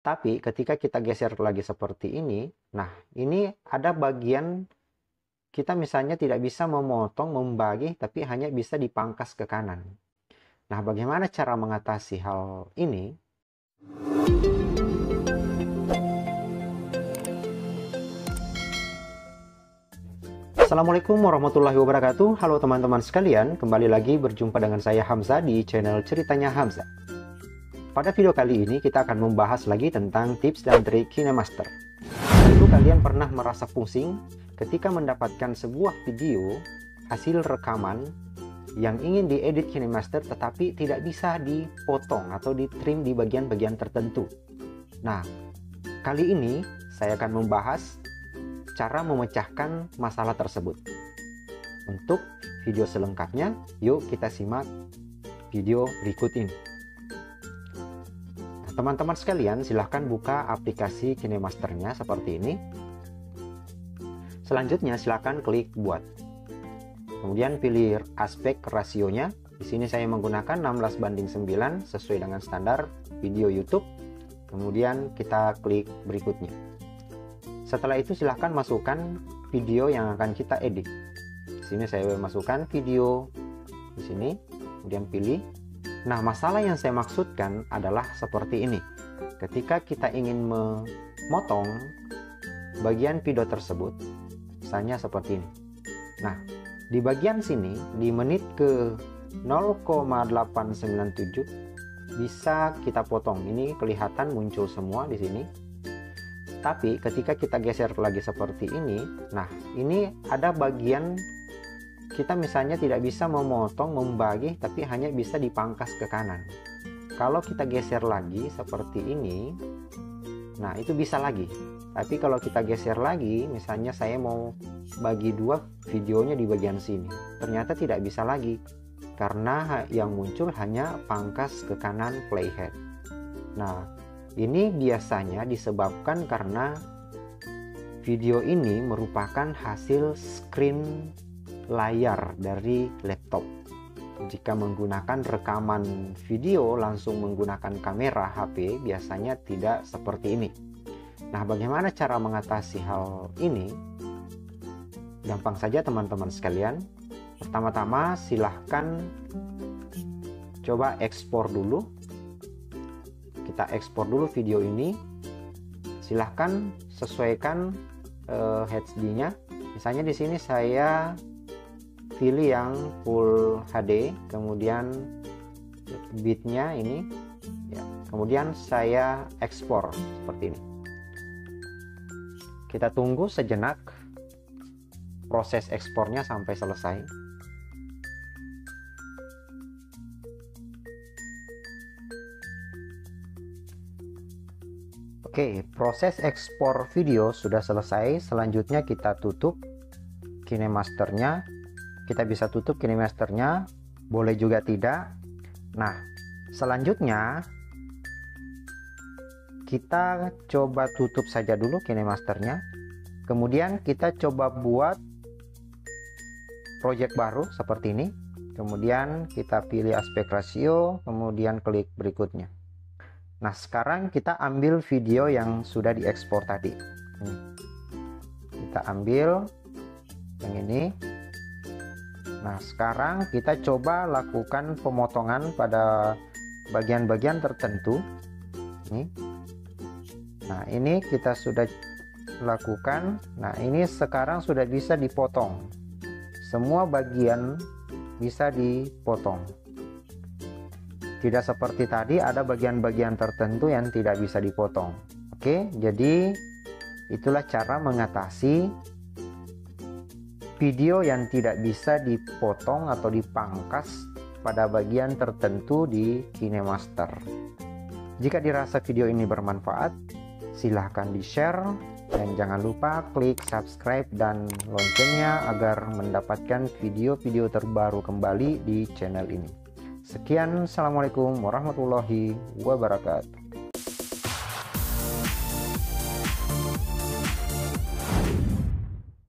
Tapi ketika kita geser lagi seperti ini, nah ini ada bagian kita misalnya tidak bisa memotong, membagi, tapi hanya bisa dipangkas ke kanan. Nah, bagaimana cara mengatasi hal ini? Assalamualaikum warahmatullahi wabarakatuh. Halo teman-teman sekalian, kembali lagi berjumpa dengan saya Hamzah di channel Ceritanya Hamzah. Pada video kali ini kita akan membahas lagi tentang tips dan trik KineMaster. Tentu kalian pernah merasa pusing ketika mendapatkan sebuah video hasil rekaman yang ingin diedit KineMaster tetapi tidak bisa dipotong atau ditrim di bagian-bagian tertentu. Nah, kali ini saya akan membahas cara memecahkan masalah tersebut. Untuk video selengkapnya, yuk kita simak video berikut ini. Nah, teman-teman sekalian, silahkan buka aplikasi KineMaster-nya seperti ini. Selanjutnya silahkan klik buat. Kemudian pilih aspek rasionya. Di sini saya menggunakan 16:9 sesuai dengan standar video YouTube. Kemudian kita klik berikutnya. Setelah itu silahkan masukkan video yang akan kita edit. Di sini saya masukkan video di sini, kemudian pilih. Nah, masalah yang saya maksudkan adalah seperti ini. Ketika kita ingin memotong bagian video tersebut, misalnya seperti ini. Nah, di bagian sini di menit ke 0,897 bisa kita potong. Ini kelihatan muncul semua di sini. Tapi ketika kita geser lagi seperti ini, nah ini ada bagian kita misalnya tidak bisa memotong, membagi, tapi hanya bisa dipangkas ke kanan. Kalau kita geser lagi seperti ini, nah itu bisa lagi. Tapi kalau kita geser lagi, misalnya saya mau bagi dua videonya di bagian sini, ternyata tidak bisa lagi. Karena yang muncul hanya pangkas ke kanan playhead. Nah, ini biasanya disebabkan karena video ini merupakan hasil screen layar dari laptop. Jika menggunakan rekaman video langsung menggunakan kamera HP, biasanya tidak seperti ini. Nah, bagaimana cara mengatasi hal ini? Gampang saja teman-teman sekalian. Pertama-tama silahkan coba ekspor dulu. Kita ekspor dulu video ini. Silahkan sesuaikan HD-nya. Misalnya di sini saya pilih yang Full HD, kemudian bitnya ini, ya. Kemudian saya ekspor seperti ini. Kita tunggu sejenak proses ekspornya sampai selesai. Oke, proses ekspor video sudah selesai. Selanjutnya kita tutup KineMaster-nya. Kita bisa tutup KineMaster-nya, boleh juga tidak. Nah, selanjutnya kita coba tutup saja dulu KineMaster-nya. Kemudian kita coba buat project baru seperti ini. Kemudian kita pilih aspek rasio, kemudian klik berikutnya. Nah, sekarang kita ambil video yang sudah diekspor tadi. Kita ambil yang ini. Nah, sekarang kita coba lakukan pemotongan pada bagian-bagian tertentu. Nah, ini kita sudah lakukan. Nah, ini sekarang sudah bisa dipotong. Semua bagian bisa dipotong. Tidak seperti tadi, ada bagian-bagian tertentu yang tidak bisa dipotong. Oke, jadi itulah cara mengatasi video yang tidak bisa dipotong atau dipangkas pada bagian tertentu di KineMaster. Jika dirasa video ini bermanfaat, silahkan di-share dan jangan lupa klik subscribe dan loncengnya agar mendapatkan video-video terbaru kembali di channel ini. Sekian, assalamualaikum warahmatullahi wabarakatuh.